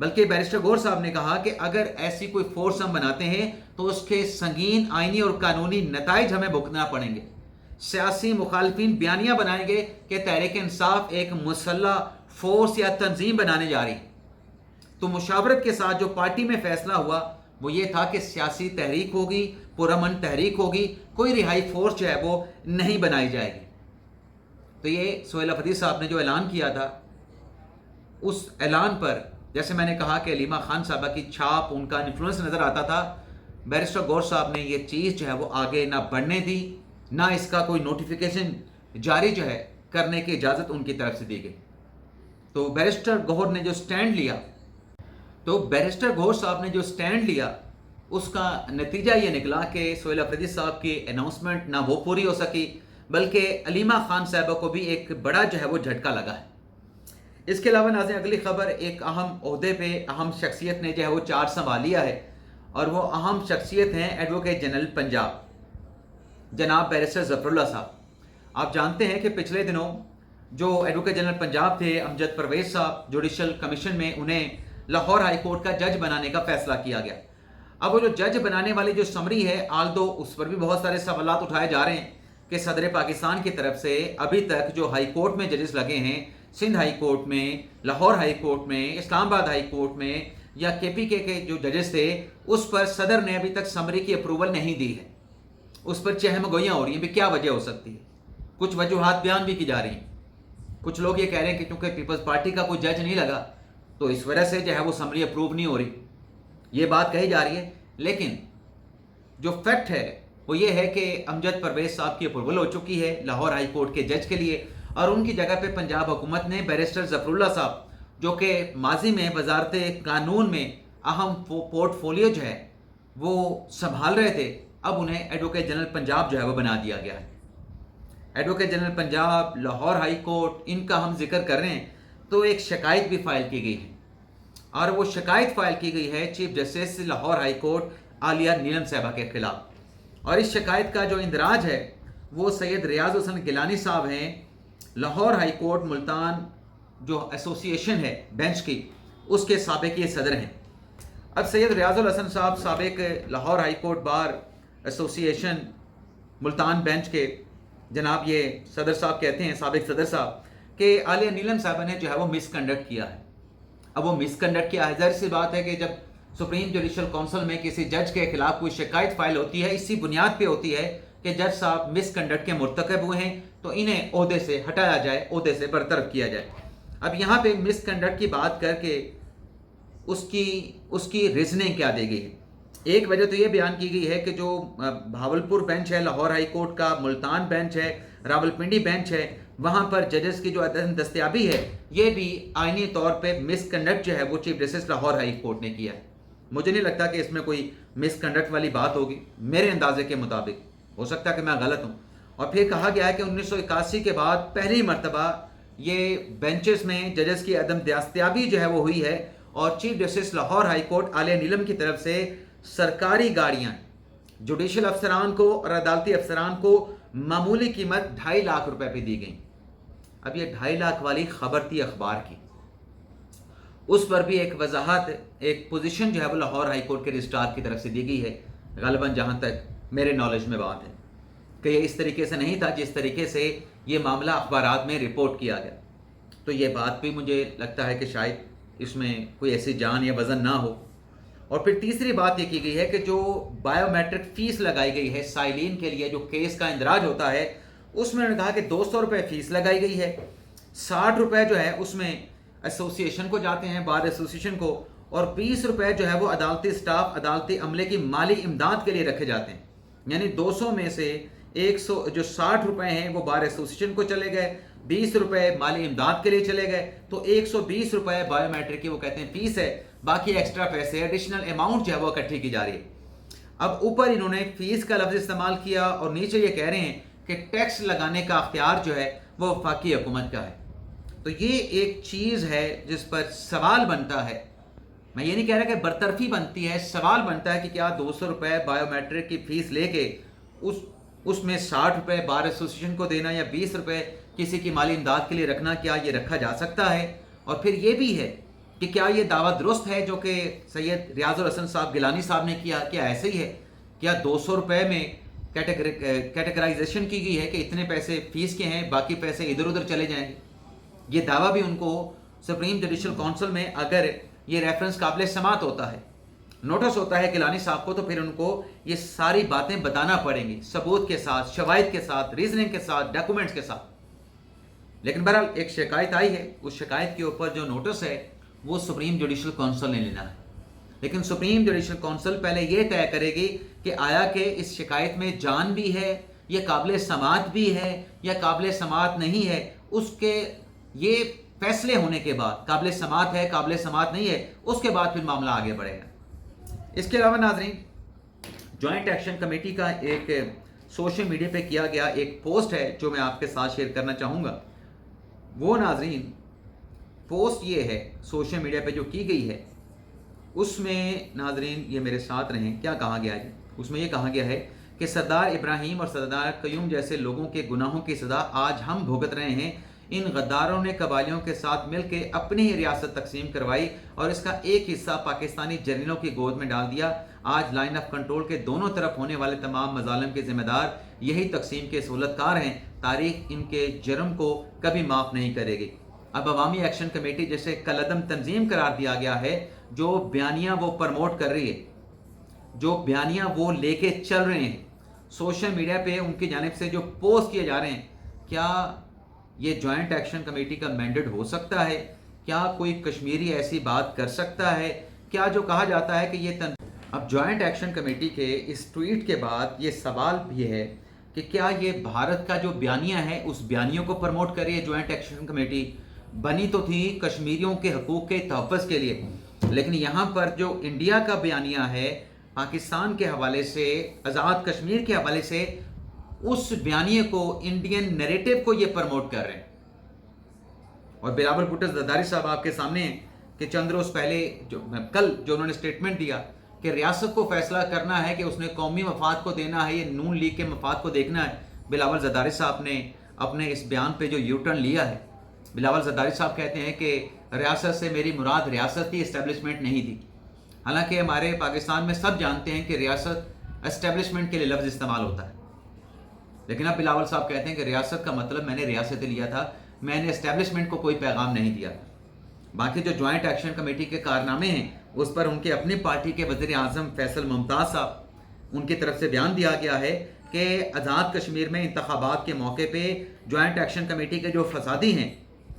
بلکہ بیرسٹر گور صاحب نے کہا کہ اگر ایسی کوئی فورس ہم بناتے ہیں تو اس کے سنگین آئینی اور قانونی نتائج ہمیں بھگتنا پڑیں گے۔ سیاسی مخالفین بیانیہ بنائیں گے کہ تحریک انصاف ایک مسلح فورس یا تنظیم بنانے جا رہی ہے۔ تو مشاورت کے ساتھ جو پارٹی میں فیصلہ ہوا وہ یہ تھا کہ سیاسی تحریک ہوگی، پرامن تحریک ہوگی، کوئی رہائی فورس جو ہے وہ نہیں بنائی جائے گی۔ تو یہ سہیل افریدی صاحب نے جو اعلان کیا تھا، اس اعلان پر جیسے میں نے کہا کہ علیمہ خان صاحبہ کی چھاپ، ان کا انفلوئنس نظر آتا تھا۔ بیرسٹر گور صاحب نے یہ چیز جو ہے وہ آگے نہ بڑھنے دی، نہ اس کا کوئی نوٹیفیکیشن جاری جو ہے کرنے کی اجازت ان کی طرف سے دی گئی۔ تو بیرسٹر گور نے جو سٹینڈ لیا اس کا نتیجہ یہ نکلا کہ سہیل افریدی صاحب کی اناؤنسمنٹ نہ وہ پوری ہو سکی، بلکہ علیمہ خان صاحبہ کو بھی ایک بڑا جو ہے وہ جھٹکا لگا ہے۔ اس کے علاوہ ناظرین اگلی خبر، ایک اہم عہدے پہ اہم شخصیت نے جو ہے وہ چارج سنبھال لیا ہے، اور وہ اہم شخصیت ہیں ایڈوکیٹ جنرل پنجاب جناب بیرسٹر ظفر اللہ صاحب۔ آپ جانتے ہیں کہ پچھلے دنوں جو ایڈوکیٹ جنرل پنجاب تھے امجد پرویز صاحب، جوڈیشل کمیشن میں انہیں لاہور ہائی کورٹ کا جج بنانے کا فیصلہ کیا گیا۔ اب وہ جو جج بنانے والی جو سمری ہے، آلدو اس پر بھی بہت سارے سوالات اٹھائے جا رہے ہیں کہ صدر پاکستان کی طرف سے ابھی تک جو ہائی کورٹ میں ججز لگے ہیں، سندھ ہائی کورٹ میں، لاہور ہائی کورٹ میں، اسلام آباد ہائی کورٹ میں، یا KPK کے جو ججز تھے، اس پر صدر نے ابھی تک سمری کی اپروول نہیں دی ہے۔ اس پر چہم گوئیاں ہو رہی ہیں، بھی کیا وجہ ہو سکتی ہے؟ کچھ وجوہات بیان بھی کی جا رہی ہیں۔ کچھ لوگ یہ کہہ رہے ہیں کہ چونکہ پیپلز پارٹی کا کوئی جج نہیں لگا تو اس وجہ سے جو ہے وہ سمری اپروو نہیں ہو رہی، یہ بات کہی جا رہی ہے۔ لیکن جو فیکٹ ہے وہ یہ ہے کہ امجد پرویز صاحب کی اپروول ہو چکی ہے لاہور ہائی کورٹ کے جج کے لیے، اور ان کی جگہ پہ پنجاب حکومت نے بیرسٹر ظفر اللہ صاحب، جو کہ ماضی میں وزارت قانون میں اہم پورٹ فولیو جو ہے وہ سنبھال رہے تھے، اب انہیں ایڈوکیٹ جنرل پنجاب جو ہے وہ بنا دیا گیا ہے۔ Advocate general Punjab, Lahore high court, ان کا ہم ذکر کر رہے ہیں تو ایک شکایت بھی فائل کی گئی ہے، اور وہ شکایت فائل کی گئی ہے chief justice Lahore high court Aalia Neelam صاحبہ کے خلاف۔ اور اس شکایت کا جو اندراج ہے وہ سید ریاض حسن گیلانی صاحب ہیں، لاہور ہائی کورٹ ملتان جو ایسوسی ایشن ہے بینچ کی، اس کے سابق یہ صدر ہیں۔ اب سید ریاض الحسن صاحب سابق لاہور ہائی کورٹ بار ایسوسی ایشن ملتان بینچ کے جناب یہ صدر صاحب کہتے ہیں، سابق صدر صاحب، کہ عالیہ نیلم صاحبہ نے جو ہے وہ مس کنڈکٹ کیا ہے۔ اب وہ مس کنڈکٹ کیا ہے، ظاہر سی بات ہے کہ جب سپریم جوڈیشل کونسل میں کسی جج کے خلاف کوئی شکایت فائل ہوتی ہے، اسی بنیاد پہ ہوتی ہے کہ جج صاحب مس کنڈکٹ کے مرتکب ہوئے ہیں تو انہیں عہدے سے ہٹایا جائے، عہدے سے برطرف کیا جائے۔ اب یہاں پہ مس کنڈکٹ کی بات کر کے اس کی ریزننگ کیا دی گئی ہے؟ ایک وجہ تو یہ بیان کی گئی ہے کہ جو بھاولپور بینچ ہے لاہور ہائی کورٹ کا، ملتان بینچ ہے، راولپنڈی بینچ ہے، وہاں پر ججز کی جو عدم دستیابی ہے یہ بھی آئینی طور پہ مس کنڈکٹ جو ہے وہ chief justice Lahore high court نے کیا ہے۔ مجھے نہیں لگتا کہ اس میں کوئی مس کنڈکٹ والی بات ہوگی، میرے اندازے کے مطابق، ہو سکتا ہے کہ میں غلط ہوں۔ اور پھر کہا گیا ہے کہ 1981 کے بعد پہلی مرتبہ یہ بینچز میں ججز کی عدم دستیابی جو ہے وہ ہوئی ہے، اور chief justice Lahore high court Aalia Neelam کی طرف سے سرکاری گاڑیاں جوڈیشل افسران کو اور عدالتی افسران کو معمولی قیمت 2.5 لاکھ روپے پہ دی گئیں۔ اب یہ 2.5 لاکھ والی خبر تھی اخبار کی، اس پر بھی ایک وضاحت، ایک پوزیشن جو ہے وہ لاہور ہائی کورٹ کے رجسٹرار کی طرف سے دی گئی ہے، غالباً جہاں تک میرے نالج میں بات ہے کہ یہ اس طریقے سے نہیں تھا جس طریقے سے یہ معاملہ اخبارات میں رپورٹ کیا گیا۔ تو یہ بات بھی مجھے لگتا ہے کہ شاید اس میں کوئی ایسی جان یا وزن نہ ہو۔ اور پھر تیسری بات یہ کی گئی ہے کہ جو بائیو میٹرک فیس لگائی گئی ہے سائلین کے لیے جو کیس کا اندراج ہوتا ہے، اس میں انہوں نے کہا کہ 200 روپے فیس لگائی گئی ہے، 60 روپے جو ہے اس میں ایسوسی ایشن کو جاتے ہیں، بار ایسوسی ایشن کو، اور 20 روپے جو ہے وہ عدالتی سٹاف، عدالتی عملے کی مالی امداد کے لیے رکھے جاتے ہیں۔ یعنی 200 میں سے 100 جو 60 روپے ہیں وہ بار ایسوسی ایشن کو چلے گئے، 20 روپے مالی امداد کے لیے چلے گئے، تو 120 روپے بایو میٹرک کی وہ کہتے ہیں فیس ہے، باقی ایکسٹرا پیسے ایڈیشنل اماؤنٹ جو ہے وہ اکٹھی کی جا رہی ہے۔ اب اوپر انہوں نے فیس کا لفظ استعمال کیا اور نیچے یہ کہہ رہے ہیں کہ ٹیکس لگانے کا اختیار جو ہے وہ وفاقی حکومت کا ہے۔ تو یہ ایک چیز ہے جس پر سوال بنتا ہے، میں یہ نہیں کہہ رہا کہ برطرفی بنتی ہے، سوال بنتا ہے کہ کیا 200 روپے بایو میٹرک کی فیس لے کے اس میں 60 روپے بار ایسوسیشن کو دینا یا 20 روپے کسی کی مالی امداد کے لیے رکھنا، کیا یہ رکھا جا سکتا ہے؟ اور پھر یہ بھی ہے کہ کیا یہ دعویٰ درست ہے جو کہ سید ریاض الحسن صاحب گیلانی صاحب نے کیا، کیا ایسے ہی ہے؟ کیا 200 روپے میں کیٹیگرائزیشن کی گئی ہے کہ اتنے پیسے فیس کے ہیں، باقی پیسے ادھر ادھر چلے جائیں گے؟ یہ دعویٰ بھی ان کو سپریم جوڈیشل کونسل میں اگر یہ ریفرنس قابل سماعت ہوتا ہے، نوٹس ہوتا ہے گیلانی صاحب کو، تو پھر ان کو یہ ساری باتیں بتانا پڑیں گی ثبوت کے ساتھ، شواہد کے ساتھ، ریزننگ کے ساتھ، ڈاکومنٹس کے ساتھ۔ لیکن بہرحال ایک شکایت آئی ہے، اس شکایت کے اوپر جو نوٹس ہے وہ سپریم جوڈیشل کونسل نے لینا ہے۔ لیکن سپریم جوڈیشل کونسل پہلے یہ طے کرے گی کہ آیا کہ اس شکایت میں جان بھی ہے، یہ قابل سماعت بھی ہے یا قابل سماعت نہیں ہے۔ اس کے یہ فیصلے ہونے کے بعد قابل سماعت ہے، قابل سماعت نہیں ہے، اس کے بعد پھر معاملہ آگے بڑھے گا۔ اس کے علاوہ ناظرین، جوائنٹ ایکشن کمیٹی کا ایک سوشل میڈیا پہ کیا گیا ایک پوسٹ ہے جو میں آپ کے ساتھ شیئر کرنا چاہوں گا۔ وہ ناظرین پوسٹ یہ ہے سوشل میڈیا پہ جو کی گئی ہے، اس میں ناظرین یہ میرے ساتھ رہیں، کیا کہا گیا ہے؟ اس میں یہ کہا گیا ہے کہ سردار ابراہیم اور سردار قیوم جیسے لوگوں کے گناہوں کی سزا آج ہم بھگت رہے ہیں۔ ان غداروں نے قبائلیوں کے ساتھ مل کے اپنی ہی ریاست تقسیم کروائی اور اس کا ایک حصہ پاکستانی جرنیلوں کی گود میں ڈال دیا۔ آج لائن آف کنٹرول کے دونوں طرف ہونے والے تمام مظالم کے ذمہ دار یہی تقسیم کے سہولت کار ہیں۔ تاریخ ان کے جرم کو کبھی معاف نہیں کرے گی۔ اب عوامی ایکشن کمیٹی جیسے کالعدم تنظیم قرار دیا گیا ہے، جو بیانیہ وہ پروموٹ کر رہی ہے، جو بیانیہ وہ لے کے چل رہے ہیں، سوشل میڈیا پہ ان کی جانب سے جو پوسٹ کیے جا رہے ہیں، کیا یہ جوائنٹ ایکشن کمیٹی کا مینڈیٹ ہو سکتا ہے؟ کیا کوئی کشمیری ایسی بات کر سکتا ہے؟ کیا جو کہا جاتا ہے کہ یہ اب جوائنٹ ایکشن کمیٹی کے اس ٹویٹ کے بعد یہ سوال بھی ہے کہ کیا یہ بھارت کا جو بیانیہ ہے اس بیانیوں کو پروموٹ کر رہی ہے جوائنٹ ایکشن کمیٹی؟ بنی تو تھی کشمیریوں کے حقوق کے تحفظ کے لیے، لیکن یہاں پر جو انڈیا کا بیانیہ ہے پاکستان کے حوالے سے، آزاد کشمیر کے حوالے سے، اس بیانیے کو، انڈین نیریٹو کو یہ پروموٹ کر رہے ہیں۔ اور بلاول بھٹو زرداری صاحب آپ کے سامنے ہیں کہ چند روز پہلے کل جو انہوں نے سٹیٹمنٹ دیا کہ ریاست کو فیصلہ کرنا ہے کہ اس نے قومی مفاد کو دینا ہے یا نون لیگ کے مفاد کو دیکھنا ہے۔ بلاول زرداری صاحب نے اپنے اس بیان پہ جو یو ٹرن لیا ہے، بلاول زرداری صاحب کہتے ہیں کہ ریاست سے میری مراد ریاست تھی، اسٹیبلشمنٹ نہیں تھی۔ حالانکہ ہمارے پاکستان میں سب جانتے ہیں کہ ریاست اسٹیبلشمنٹ کے لیے لفظ استعمال ہوتا ہے، لیکن اب بلاول صاحب کہتے ہیں کہ ریاست کا مطلب میں نے ریاست لیا تھا، میں نے اسٹیبلشمنٹ کو کوئی پیغام نہیں دیا۔ باقی جو جوائنٹ ایکشن کمیٹی کے کارنامے ہیں اس پر ان کے اپنی پارٹی کے وزیر اعظم فیصل ممتاز صاحب، ان کی طرف سے بیان دیا گیا ہے کہ آزاد کشمیر میں انتخابات کے موقع پہ جوائنٹ ایکشن کمیٹی کے جو فسادی ہیں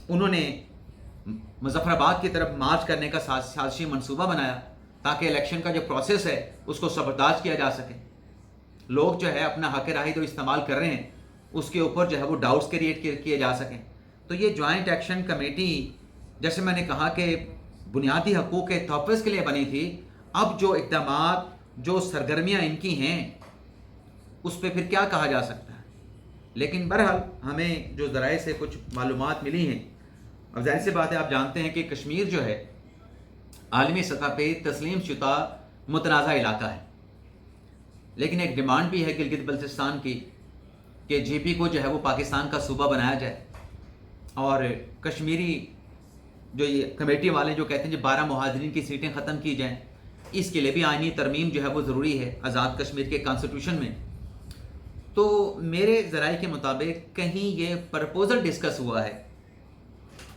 انہوں نے مظفر آباد کی طرف مارچ کرنے کا سازشی منصوبہ بنایا تاکہ الیکشن کا جو پروسیس ہے اس کو سبرداش کیا جا سکے۔ لوگ جو ہے اپنا حق رائے جو استعمال کر رہے ہیں اس کے اوپر جو ہے وہ ڈاؤٹس کریٹ کیے جا سکیں۔ تو یہ جوائنٹ ایکشن کمیٹی جیسے میں نے کہا کہ بنیادی حقوق کے تحفظ کے لیے بنی تھی، اب جو اقدامات، جو سرگرمیاں ان کی ہیں اس پہ پھر کیا کہا جا سکتا ہے؟ لیکن بہرحال ہمیں جو ذرائع سے کچھ معلومات ملی ہیں، اب ظاہر سی بات ہے آپ جانتے ہیں کہ کشمیر جو ہے عالمی سطح پہ تسلیم شدہ متنازع علاقہ ہے، لیکن ایک ڈیمانڈ بھی ہے گلگت بلتستان کی کہ جے پی کو جو ہے وہ پاکستان کا صوبہ بنایا جائے، اور کشمیری جو یہ کمیٹی والے جو کہتے ہیں 12 مہاجرین کی سیٹیں ختم کی جائیں، اس کے لیے بھی آئینی ترمیم جو ہے وہ ضروری ہے آزاد کشمیر کے کانسٹیٹیوشن میں۔ تو میرے ذرائع کے مطابق کہیں یہ پرپوزل ڈسکس ہوا ہے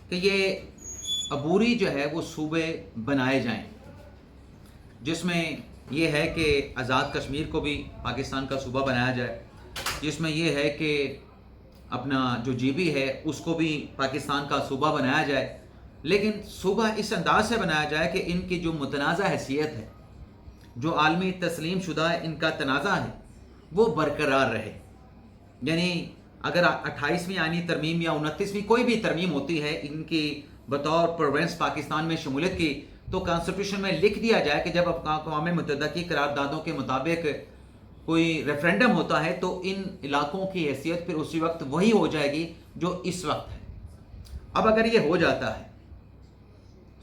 کہ یہ عبوری جو ہے وہ صوبے بنائے جائیں، جس میں یہ ہے کہ آزاد کشمیر کو بھی پاکستان کا صوبہ بنایا جائے، جس میں یہ ہے کہ اپنا جو جی بی ہے اس کو بھی پاکستان کا صوبہ بنایا جائے، لیکن صوبہ اس انداز سے بنایا جائے کہ ان کی جو متنازع حیثیت ہے، جو عالمی تسلیم شدہ ان کا تنازع ہے، وہ برقرار رہے۔ یعنی اگر 28ویں آئینی ترمیم یا 29ویں کوئی بھی ترمیم ہوتی ہے ان کی بطور پروونس پاکستان میں شمولیت کی، تو کانسٹیٹیوشن میں لکھ دیا جائے کہ جب اقوام متحدہ کی قراردادوں کے مطابق کوئی ریفرینڈم ہوتا ہے تو ان علاقوں کی حیثیت پھر اسی وقت وہی ہو جائے گی جو اس وقت ہے۔ اب اگر یہ ہو جاتا ہے،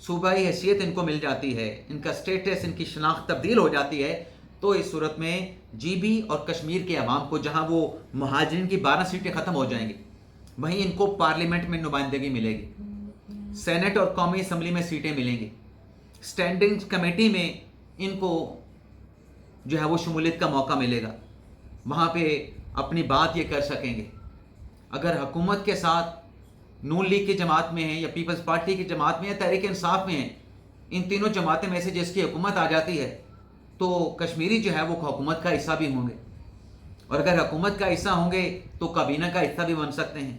صوبائی حیثیت ان کو مل جاتی ہے، ان کا سٹیٹس، ان کی شناخت تبدیل ہو جاتی ہے، تو اس صورت میں جی بی اور کشمیر کے عوام کو جہاں وہ مہاجرین کی 12 سیٹیں ختم ہو جائیں گی، وہیں ان کو پارلیمنٹ میں نمائندگی ملے گی۔ سینٹ اور قومی اسمبلی میں سیٹیں ملیں گی. اسٹینڈنگ کمیٹی میں ان کو جو ہے وہ شمولیت کا موقع ملے گا, وہاں پہ اپنی بات یہ کر سکیں گے. اگر حکومت کے ساتھ نون لیگ کی جماعت میں ہیں یا پیپلز پارٹی کی جماعت میں یا تحریک انصاف میں ہیں, ان تینوں جماعتیں میں سے جس کی حکومت آ جاتی ہے تو کشمیری جو ہے وہ حکومت کا حصہ بھی ہوں گے, اور اگر حکومت کا حصہ ہوں گے تو کابینہ کا حصہ بھی بن سکتے ہیں.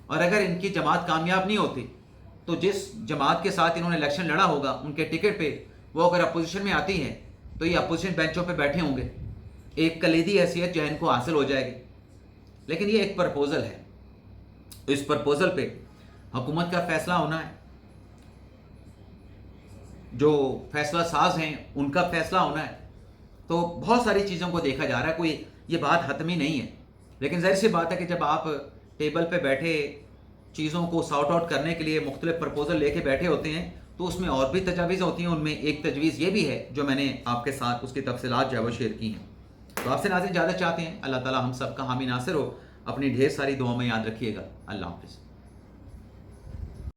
اور اگر ان کی جماعت کامیاب نہیں ہوتی تو جس جماعت کے ساتھ انہوں نے الیکشن لڑا ہوگا ان کے ٹکٹ پہ, وہ اگر اپوزیشن میں آتی ہے تو یہ اپوزیشن بینچوں پہ بیٹھے ہوں گے, ایک کلیدی حیثیت جو ہے ان کو حاصل ہو جائے گی. لیکن یہ ایک پرپوزل ہے, اس پرپوزل پہ حکومت کا فیصلہ ہونا ہے, جو فیصلہ ساز ہیں ان کا فیصلہ ہونا ہے. تو بہت ساری چیزوں کو دیکھا جا رہا ہے, کوئی یہ بات حتمی نہیں ہے. لیکن ظاہر سی بات ہے کہ جب آپ ٹیبل پہ بیٹھے چیزوں کو سارٹ آؤٹ کرنے کے لیے مختلف پرپوزل لے کے بیٹھے ہوتے ہیں تو اس میں اور بھی تجاویز ہوتی ہیں. ان میں ایک تجویز یہ بھی ہے جو میں نے آپ کے ساتھ اس کی تفصیلات جو ہے وہ شیئر کی ہیں. تو آپ سے ناظرین اجازت چاہتے ہیں. اللہ تعالی ہم سب کا حامی ناصر ہو. اپنی ڈھیر ساری دعاؤں میں یاد رکھیے گا. اللہ حافظ.